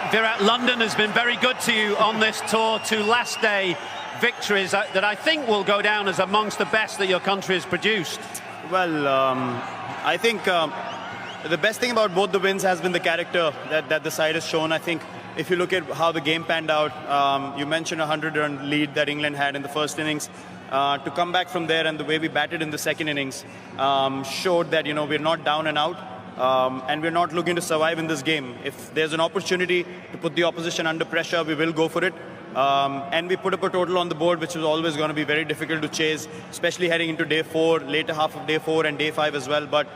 Virat, London has been very good to you on this tour. 2 last day victories that I think will go down as amongst the best that your country has produced. Well, I think the best thing about both the wins has been the character that the side has shown. I think if you look at how the game panned out, you mentioned a 100-run lead that England had in the first innings. To come back from there and the way we batted in the second innings showed that, we're not down and out. And we're not looking to survive in this game. If there's an opportunity to put the opposition under pressure, we will go for it. And we put up a total on the board, which was always going to be very difficult to chase, especially heading into day 4, later half of day 4 and day 5 as well. But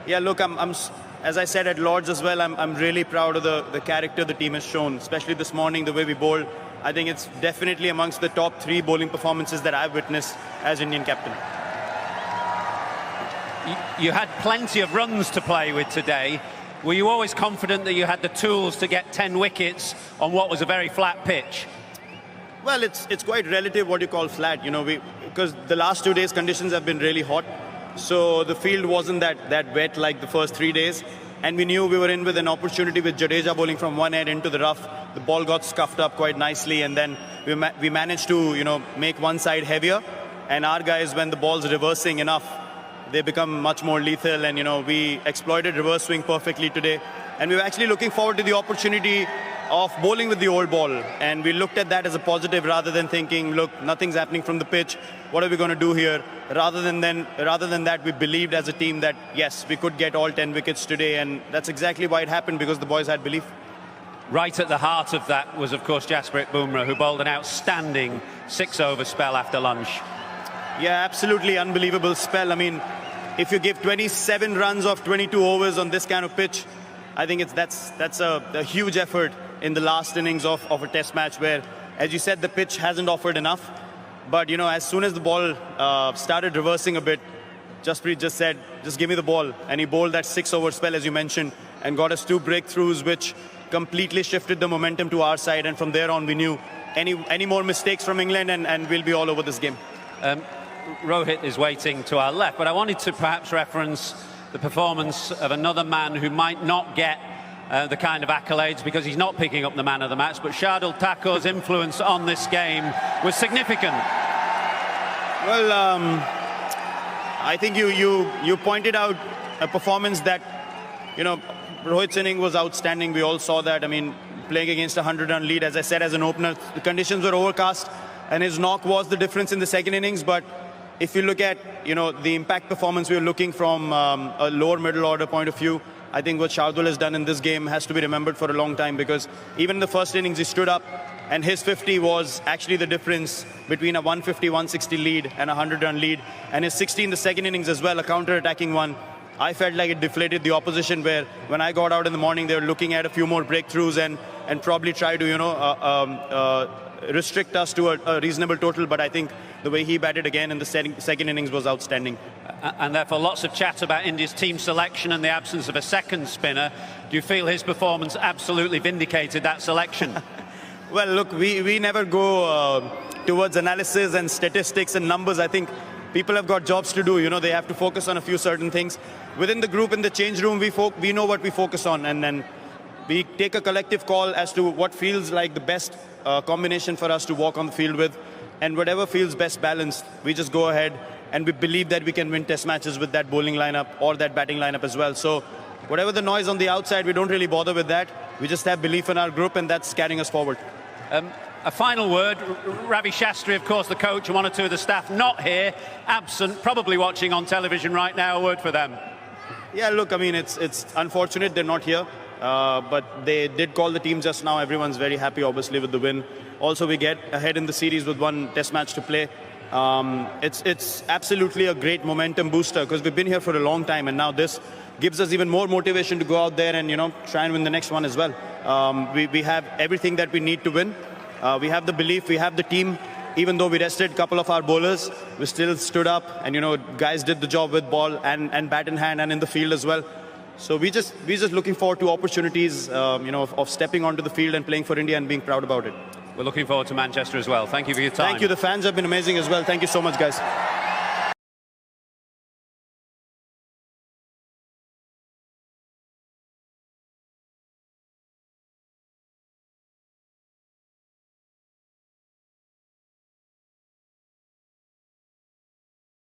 yeah, look, as I said at Lord's as well, I'm really proud of the character the team has shown, especially this morning, the way we bowled. I think it's definitely amongst the top 3 bowling performances that I've witnessed as Indian captain. You had plenty of runs to play with today. Were you always confident that you had the tools to get 10 wickets on what was a very flat pitch? Well, it's quite relative what you call flat, because the last 2 days conditions have been really hot. So the field wasn't that wet like the first 3 days. And we knew we were in with an opportunity with Jadeja bowling from one end into the rough. The ball got scuffed up quite nicely, and then we managed to, make one side heavier. And our guys, when the ball's reversing enough, they become much more lethal, and we exploited reverse swing perfectly today. And we were actually looking forward to the opportunity of bowling with the old ball, and we looked at that as a positive rather than thinking, look, nothing's happening from the pitch, what are we going to do here? Rather than that, we believed as a team that yes, we could get all 10 wickets today, and that's exactly why it happened, because the boys had belief. Right at the heart of that was, of course, Jasprit Bumrah, who bowled an outstanding 6-over spell after lunch. Yeah, absolutely unbelievable spell. I mean, if you give 27 runs of 22 overs on this kind of pitch, I think that's a huge effort in the last innings of a test match where, as you said, the pitch hasn't offered enough. But, as soon as the ball started reversing a bit, Jasprit just said, just give me the ball. And he bowled that 6-over spell, as you mentioned, and got us 2 breakthroughs, which completely shifted the momentum to our side. And from there on, we knew any more mistakes from England and we'll be all over this game. Rohit is waiting to our left, but I wanted to perhaps reference the performance of another man who might not get the kind of accolades because he's not picking up the man of the match, but Shardul Thakur's influence on this game was significant. Well, I think you pointed out a performance that, Rohit's inning was outstanding. We all saw that. I mean, playing against a 100-run lead, as I said, as an opener, the conditions were overcast, and his knock was the difference in the second innings. But if you look at, the impact performance we were looking from a lower middle order point of view, I think what Shardul has done in this game has to be remembered for a long time, because even in the first innings he stood up, and his 50 was actually the difference between a 150-160 lead and a 100-run lead. And his 60 in the second innings as well, a counter-attacking one. I felt like it deflated the opposition, where when I got out in the morning, they were looking at a few more breakthroughs and probably try to, restrict us to a reasonable total. But I think the way he batted again in the second innings was outstanding. And therefore lots of chat about India's team selection and the absence of a second spinner. Do you feel his performance absolutely vindicated that selection? Well, look, we never go towards analysis and statistics and numbers. I think people have got jobs to do. They have to focus on a few certain things. Within the group, in the change room, we know what we focus on, and then we take a collective call as to what feels like the best combination for us to walk on the field with, and whatever feels best balanced, we just go ahead, and we believe that we can win test matches with that bowling lineup or that batting lineup as well. So whatever the noise on the outside, we don't really bother with that. We just have belief in our group, and that's carrying us forward. A final word. Ravi Shastri, of course, the coach, and 1 or 2 of the staff not here, absent, probably watching on television right now. A word for them. Yeah, look, I mean, it's unfortunate they're not here, but they did call the team just now. Everyone's very happy, obviously, with the win. Also, we get ahead in the series with 1 test match to play. It's absolutely a great momentum booster, because we've been here for a long time, and now this gives us even more motivation to go out there and try and win the next one as well. We have everything that we need to win. We have the belief, we have the team. Even though we rested a couple of our bowlers, we still stood up, and guys did the job with ball and bat in hand and in the field as well. So we just looking forward to opportunities, of stepping onto the field and playing for India and being proud about it. We're looking forward to Manchester as well. Thank you for your time. Thank you. The fans have been amazing as well. Thank you so much, guys.